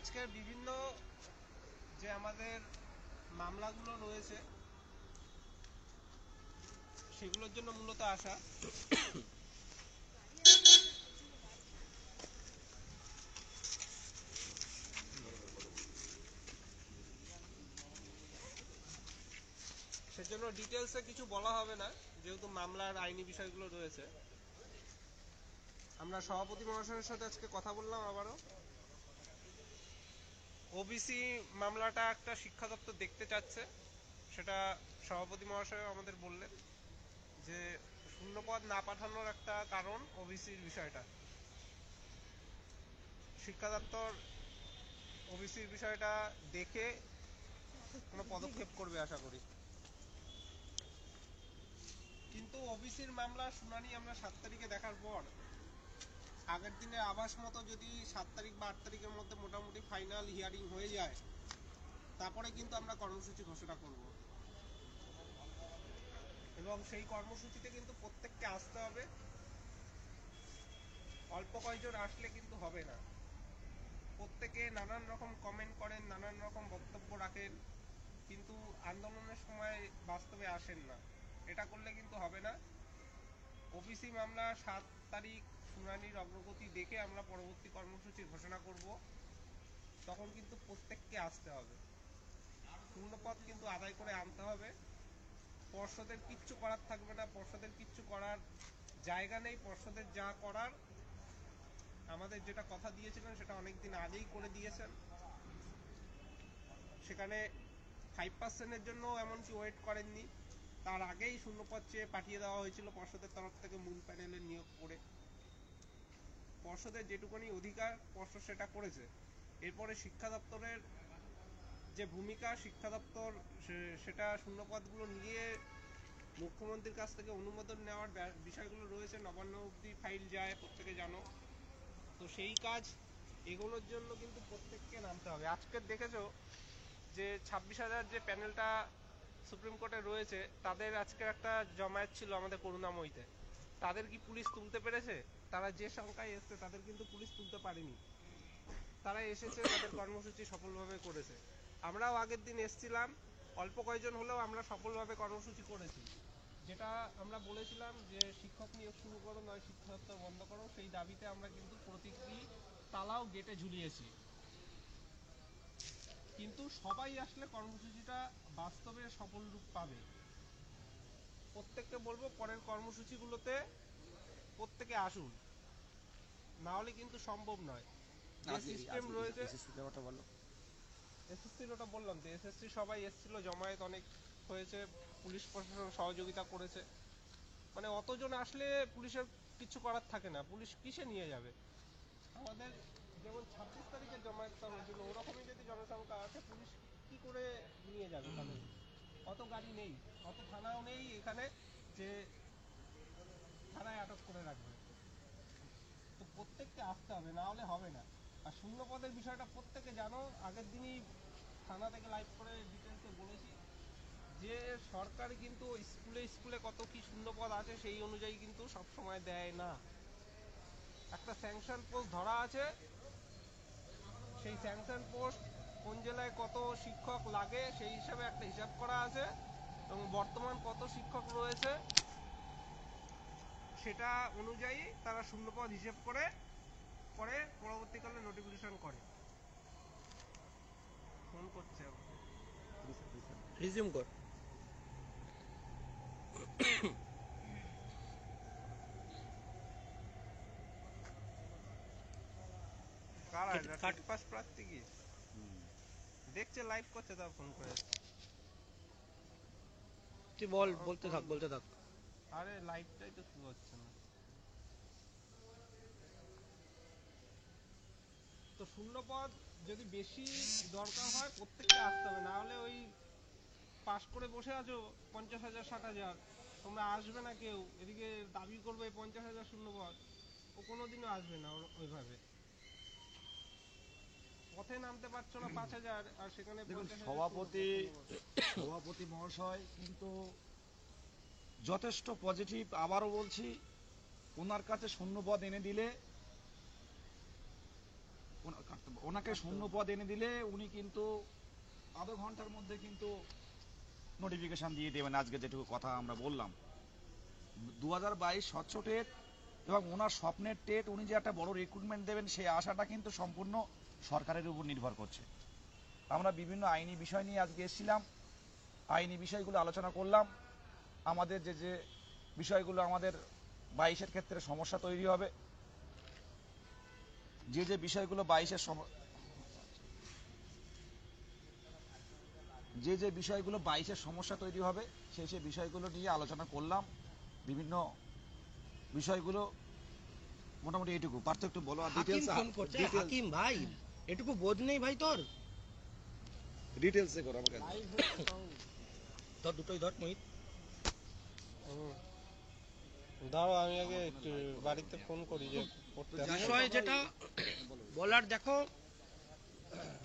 আজকের বিভিন্ন যে আমাদের মামলাগুলো রয়েছে সেগুলোর জন্য মূলত আসা। সেজন্য ডিটেলসে কিছু বলা হবে না, যেহেতু মামলার আইনি বিষয়গুলো রয়েছে। আমরা সভাপতি মহাশয়ের সাথে আজকে কথা বললাম আবারও। ওবিসি মামলাটা একটা শিক্ষা দপ্তর দেখতে চাচ্ছে, সেটা সভাপতি মহাশয় আমাদের বললেন যে শূন্যপদ না পাঠানোর একটা কারণ ওবিসির বিষয়টা। শিক্ষা দপ্তর ওবিসির বিষয়টা দেখে কোনো পদক্ষেপ করবে আশা করি। কিন্তু ওবিসির মামলা শুনানি আমরা 7 তারিখে দেখার পর আগের দিনে আভাস মতো যদি 7 তারিখ বা 8 তারিখের মধ্যে মোটামুটি ফাইনাল হিয়ারিং হয়ে যায়, তারপরে কিন্তু আমরা কর্মসূচি ঘোষণা করব। এবং সেই কর্মসূচিতে কিন্তু প্রত্যেককে আসতে হবে। অল্প কয়েকজন আসলে কিন্তু হবে না। প্রত্যেকে নানান রকম কমেন্ট করেন, নানান রকম বক্তব্য রাখেন, কিন্তু আন্দোলনের সময় বাস্তবে আসেন না। এটা করলে কিন্তু হবে না। ওবিসি মামলা 7 তারিখ শুনানির অগ্রগতি দেখে আমরা পরবর্তী কর্মসূচি ঘোষণা করব। তখন কিন্তু প্রত্যেককে আসতে হবে, শূন্যপদ কিন্তু আদায় করে আনতে হবে। পর্ষদের কিচ্ছু করার থাকবে না, পর্ষদের কিচ্ছু করার জায়গা নেই। পর্ষদের যা করার, আমাদের যেটা কথা দিয়েছিলেন সেটা অনেকদিন আগেই করে দিয়েছেন। সেখানে 5% জন্য এমনকি ওয়েট করেননি, তার আগেই শূন্যপদ চেয়ে পাঠিয়ে দেওয়া হয়েছিল পর্ষদের তরফ থেকে মূল প্যানেলে নিয়োগ করে। পর্ষদের যেটুকুনি অধিকার পর্ষদ সেটা করেছে। এরপরে শিক্ষা দপ্তরের যে ভূমিকা, শিক্ষা দপ্তর সেটা শূন্যপদগুলো নিয়ে মুখ্যমন্ত্রীর কাছ থেকে অনুমোদন নেওয়ার বিষয়গুলো রয়েছে। নবান্ন অবধি ফাইল যায়, প্রত্যেকে জানো। তো সেই কাজ এগোনোর জন্য কিন্তু প্রত্যেককে নামতে হবে। আজকের দেখেছো যে 26,000 যে প্যানেলটা সুপ্রিম কোর্টে রয়েছে, তাদের আজকে একটা জমায়েত ছিল আমাদের করুণাময়ীতে। তাদের কি পুলিশ তুলতে পেরেছে? তারা যে সংখ্যায় এসছে তাদের কিন্তু পুলিশ তুলতে পারেনি। তারা এসেছে, তাদের কর্মসূচি সফলভাবে করেছে। আমরাও আগের দিন এসছিলাম, অল্প কয়েকজন হলেও আমরা সফলভাবে কর্মসূচি করেছি। যেটা আমরা বলেছিলাম যে শিক্ষক নিয়োগ শুরু করো, নয় শিক্ষা দপ্তর বন্ধ করো, সেই দাবিতে আমরা কিন্তু প্রতীকী তালাও গেটে ঝুলিয়েছি। কিন্তু সবাই আসলে কর্মসূচিটা বাস্তবে সফল রূপ পাবে। প্রত্যেককে বলবো পরের কর্মসূচিগুলোতে প্রত্যেকে আসুন, না হলে কিন্তু সম্ভব নয়। যে সিস্টেম রয়েছে, এসএসসির ওটা বললাম তো, এসএসসি সবাই এসেছিল, জমায়েত অনেক হয়েছে, পুলিশ প্রশাসন সহযোগিতা করেছে। মানে অতজন আসলে পুলিশের কিছু করার থাকে না, পুলিশ কিসে নিয়ে যাবে? আমাদের যেমন 26 তারিখের জমায়েতটা হয়েছিল, ওরকমই যদি জনসংখ্যা আসে, পুলিশ কি করে নিয়ে যাবে? তাহলে অত গাড়ি নেই, অত থানাও নেই এখানে যে থানায় আটক করে রাখবে। তো প্রত্যেককে আসতে হবে, না হলে হবে না। আর শূন্যপদের বিষয়টা প্রত্যেকে জানো, আগের দিনই থানা থেকে লাইভ করে ডিটেলসে বলেছি যে সরকার কিন্তু স্কুলে স্কুলে কত কি শূন্যপদ আছে সেই অনুযায়ী কিন্তু সব সময় দেয় না। একটা স্যাংশন পোস্ট ধরা আছে, সেই স্যাংশন পোস্ট কোন জেলায় কত শিক্ষক লাগে সেই হিসাবে একটা হিসাব করা আছে, এবং বর্তমান কত শিক্ষক রয়েছে সেটা অনুযায়ী তারা শূন্যপদ হিসেব করে পরে পরবর্তীকালে নোটিফিকেশন করে। ফোন করছে, রিজিউম কর। কারা এটা? টেটপাস প্রার্থী কি দেখছে, লাইভ করছে, তা ফোন করে। তুই বল, বলতে থাক বলতে থাক। আরে লাইভটাই তো শুরু হচ্ছে না। তো শূন্যপদ যদি বেশি দরকার হয় প্রত্যেককে আসতে হবে, না হলে ওই পাস করে বসে আছো 50,000 60,000, তোমরা আসবে না কেউ, এদিকে দাবি করবে 50,000 শূন্যপদ, ও কোনোদিনও আসবে না ওইভাবে। পথে নামতে পারছো না 5,000, আর সেখানে 50,000 সভাপতি মহাশয় কিন্তু যথেষ্ট পজিটিভ। আবারও বলছি, ওনার কাছে শূন্যপদ এনে দিলে ওনাকে শূন্য পদ এনে দিলে উনি কিন্তু আধা ঘন্টার মধ্যে কিন্তু নোটিফিকেশন দিয়ে দেবেন। আজকে যেটুকু কথা আমরা বললাম 2022 স্বচ্ছ টেট এবং ওনার স্বপ্নের টেট, উনি যে একটা বড় রিক্রুটমেন্ট দেবেন সেই আশাটা কিন্তু সম্পূর্ণ সরকারের উপর নির্ভর করছে। আমরা বিভিন্ন আইনি বিষয় নিয়ে আজকে এসেছিলাম, আইনি বিষয়গুলো আলোচনা করলাম। আমাদের যে বিষয়গুলো আমাদের 22-এর ক্ষেত্রে সমস্যা তৈরি হবে, যে বিষয়গুলো 22-এর যে বিষয়গুলো 22-এর সমস্যা তৈরি হবে সেই বিষয়গুলো নিয়ে আলোচনা করলাম। বিভিন্ন বিষয়গুলো মোটামুটি এইটুকু। পার্থ একটু বলো আর হাকিম ডিটেইলস। ফোন করছে। হাকিম ভাই, এটুকু বোধ নেই ভাই তোর? ডিটেইলসে করো আমাকে। ধর দুটোই ধর মোহিত। দাঁড়াও আমি আগে একটু বাড়িতে ফোন করি যে করতে আসবে। বিষয় যেটা বলার, দেখো,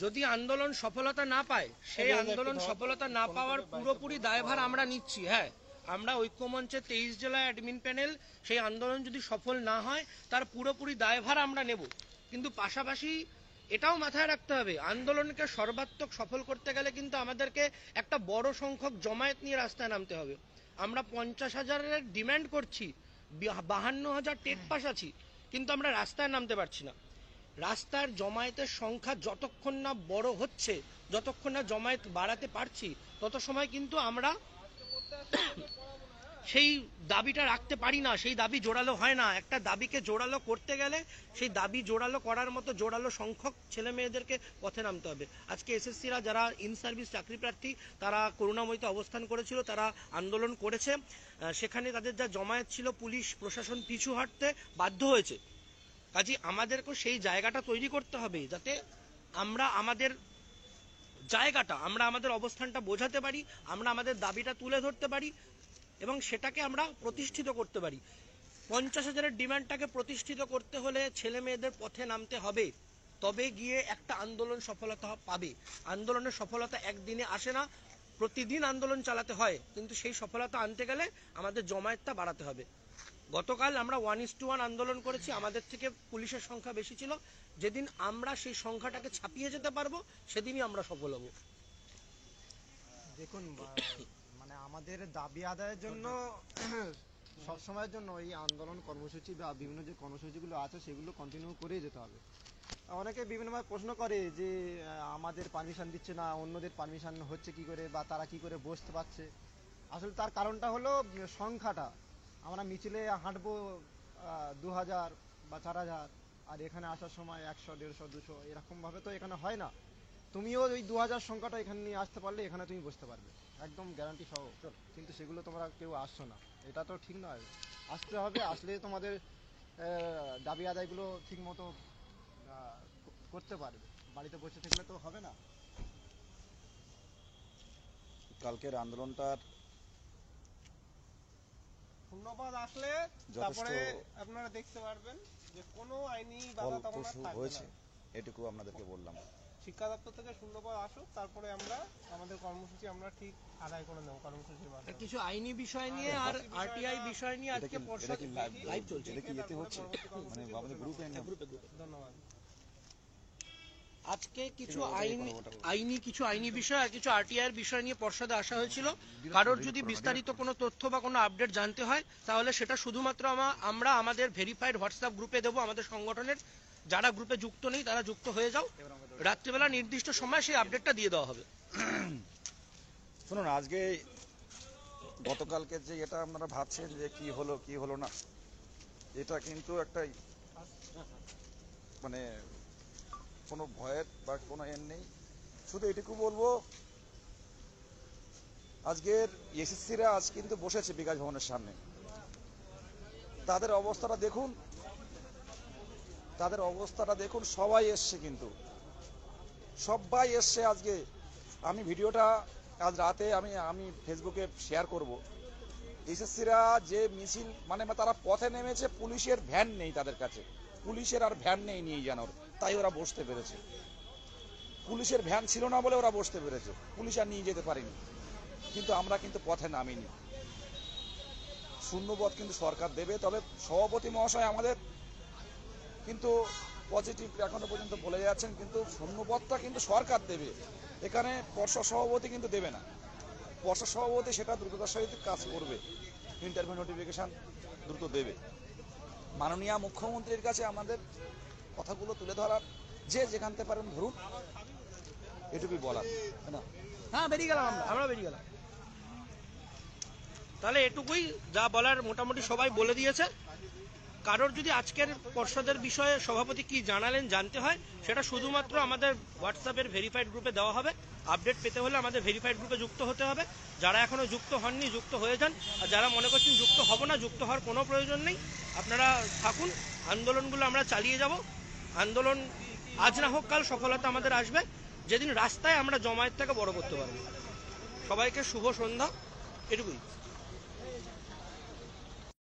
যদি আন্দোলন সফলতা না পায়, সেই আন্দোলন সফলতা না পাওয়ার পুরোপুরি দায়ভার আমরা নিচ্ছি। হ্যাঁ, আমরা ঐক্যমঞ্চের 23 জেলা অ্যাডমিন প্যানেল, সেই আন্দোলন যদি সফল না হয় তার পুরোপুরি দায়ভার আমরা নেব। কিন্তু পাশাপাশি এটাও মাথায় রাখতে হবে, আন্দোলনকে সর্বাত্মক সফল করতে গেলে কিন্তু আমাদেরকে একটা বড় সংখ্যক জমায়েত নিয়ে রাস্তায় নামতে হবে। আমরা 50,000-এর ডিমান্ড করছি, 52,000 টেট পাস আছি, কিন্তু আমরা রাস্তায় নামতে পারছি না। রাস্তার জমায়েতের সংখ্যা যতক্ষণ না বড় হচ্ছে, যতক্ষণ না জমায়েত বাড়াতে পারছি, তত সময় কিন্তু আমরা সেই দাবিটা রাখতে পারি না, সেই দাবি জোরালো হয় না। একটা দাবিকে জোরালো করতে গেলে সেই দাবি জোরালো করার মতো জোরালো সংখ্যক ছেলে মেয়েদেরকে পথে নামতে হবে। আজকে এসএসসিরা যারা ইন সার্ভিস চাকরি প্রার্থী, তারা করুণাময়ীতে অবস্থান করেছিল, তারা আন্দোলন করেছে, সেখানে তাদের যা জমায়েত ছিল পুলিশ প্রশাসন পিছু হাঁটতে বাধ্য হয়েছে। কাজে আমাদেরকেও সেই জায়গাটা তৈরি করতে হবে যাতে আমরা আমাদের জায়গাটা, আমরা আমাদের অবস্থানটা বোঝাতে পারি, আমরা আমাদের দাবিটা তুলে ধরতে পারি এবং সেটাকে আমরা প্রতিষ্ঠিত করতে পারি। 50,000-এর ডিমান্ডটাকে প্রতিষ্ঠিত করতে হলে ছেলে মেয়েদের পথে নামতে হবে, তবে গিয়ে একটা আন্দোলন সফলতা পাবে। আন্দোলনের সফলতা একদিনে আসে না, প্রতিদিন আন্দোলন চালাতে হয়, কিন্তু সেই সফলতা আনতে গেলে আমাদের জমায়েতটা বাড়াতে হবে। গতকাল আমরা 1:1 আন্দোলন করেছি, আমাদের থেকে পুলিশের সংখ্যা বেশি ছিল। যেদিন আমরা সেই সংখ্যাটাকে ছাপিয়ে যেতে পারবো, সেদিনই আমরা সফল হব। দেখুন, মানে আমাদের দাবি আদায়ের জন্য সবসময়ের জন্য এই আন্দোলন কর্মসূচি বা বিভিন্ন যে কর্মসূচিগুলো আছে সেগুলো কন্টিনিউ করেই যেতে হবে। অনেকে বিভিন্নভাবে প্রশ্ন করে যে আমাদের পারমিশন দিচ্ছে না, অন্যদের পারমিশন হচ্ছে কি করে, বা তারা কি করে বসতে পারছে। আসলে তার কারণটা হলো সংখ্যাটা। আমরা মিছিলে হাঁটবো 2,000 বা 4,000, আর এখানে আসার সময় 100, 150, 200 এরকমভাবে তো এখানে হয় না। তুমিও ওই 2,000 সংখ্যাটা এখানে নিয়ে আসতে পারলে এখানে তুমি বসতে পারবে, একদম গ্যারান্টি সহ। কিন্তু সেগুলো তোমরা কেউ আসছো না, এটা তো ঠিক নয়। আসতে হবে, আসলে তোমাদের দাবি আদায়গুলো ঠিক মতো করতে পারবে। বাড়িতে বসে থাকলে তো হবে না। কালকের আন্দোলনটার ধন্যবাদ। আসলে তারপরে আপনারা দেখতে পারবেন যে কোনো আইনি বাধা তখন আর থাকবে না। এটুকু আপনাদেরকে বললাম। শিক্ষা দপ্তর থেকে শূন্যপদ আসুক, তারপরে আমরা আমাদের কর্মসূচি আমরা ঠিক আদায় করে নেব কর্মসূচির মাধ্যমে। কিছু আইনি বিষয় নিয়ে আর আরটিআই বিষয় নিয়ে আজকে পর্ষদ লাইভ চলছে। এটা কি এতে হচ্ছে মানে আমাদের গ্রুপে ধন্যবাদ। আজকে কিছু আইনি বিষয় আর কিছু আরটিআই এর বিষয় নিয়ে পর্ষদে আসা হয়েছিল। কারোর যদি বিস্তারিত কোনো তথ্য বা কোনো আপডেট জানতে হয়, তাহলে সেটা শুধুমাত্র আমরা আমাদের ভেরিফাইড হোয়াটসঅ্যাপ গ্রুপে দেবো। আমাদের সংগঠনের যারা গ্রুপে যুক্ত নেই তারা যুক্ত হয়ে যাও, রাত্রিবেলা নির্দিষ্ট সময় সেই আপডেটটা দিয়ে দেওয়া হবে। শুনুন, আজকে গতকালকে যে এটা আপনারা ভাবছেন যে কি হলো না, এটা কিন্তু একটা মানে কোনো ভয়ের বা কোনো এর নেই। শুধু এটুকু বলবো, আজকের এসএসসিরা আজ কিন্তু বসেছে বিকাশ ভবনের সামনে। তাদের অবস্থাটা দেখুন, সবাই এসছে, কিন্তু সবাই এসছে আজকে। আমি ভিডিওটা আজ রাতে আমি ফেসবুকে শেয়ার করব। এসএসসিরা যে মিছিল মানে তারা পথে নেমেছে, পুলিশের ভ্যান নেই তাদের কাছে, পুলিশের আর ভ্যান নেই নিয়ে জানোর, তাই ওরা বসতে পেরেছে। পুলিশের ভ্যান ছিল না বলে ওরা বসতে পেরেছে, পুলিশ আর নিয়ে যেতে পারেনি। কিন্তু আমরা কিন্তু পথে নামিনি। শূন্যপদ কিন্তু সরকার দেবে, তবে সভাপতি মহাশয় আমাদের কিন্তু পজিটিভ এখনো পর্যন্ত বলে যাচ্ছেন, কিন্তু শূন্যপদটা কিন্তু সরকার দেবে, এখানে পর্ষদ সভাপতি কিন্তু দেবে না। পর্ষদ সভাপতি সেটা দ্রুততার সহিত কাজ করবে, ইন্টারভিউ নোটিফিকেশান দ্রুত দেবে। মাননীয় মুখ্যমন্ত্রীর কাছে আমাদের কথাগুলো তুলে ধরার, যে যেখানতে পারেন ধরুন, এটুকুই বলার, তাই না? হ্যাঁ, বেরিয়ে গেলাম, আমরা বেরিয়ে গেলাম। তাহলে এটুকুই যা বলার মোটামুটি সবাই বলে দিয়েছে। কারোর যদি আজকের পর্ষদের বিষয়ে সভাপতি কি জানালেন জানতে হয়, সেটা শুধুমাত্র আমাদের হোয়াটসঅ্যাপের ভেরিফাইড গ্রুপে দেওয়া হবে। আপডেট পেতে হলে আমাদের ভেরিফাইড গ্রুপে যুক্ত হতে হবে। যারা এখনো যুক্ত হননি যুক্ত হয়ে যান, আর যারা মনে করছেন যুক্ত হব না, যুক্ত হওয়ার কোনো প্রয়োজন নেই, আপনারা থাকুন। আন্দোলনগুলো আমরা চালিয়ে যাব। আন্দোলন আজ না হোক কাল সফলতা আমাদের আসবে, যেদিন রাস্তায় আমরা জমায়েত থেকে বড় করতে পারবো। সবাইকে শুভ সন্ধ্যা, এটুকুই।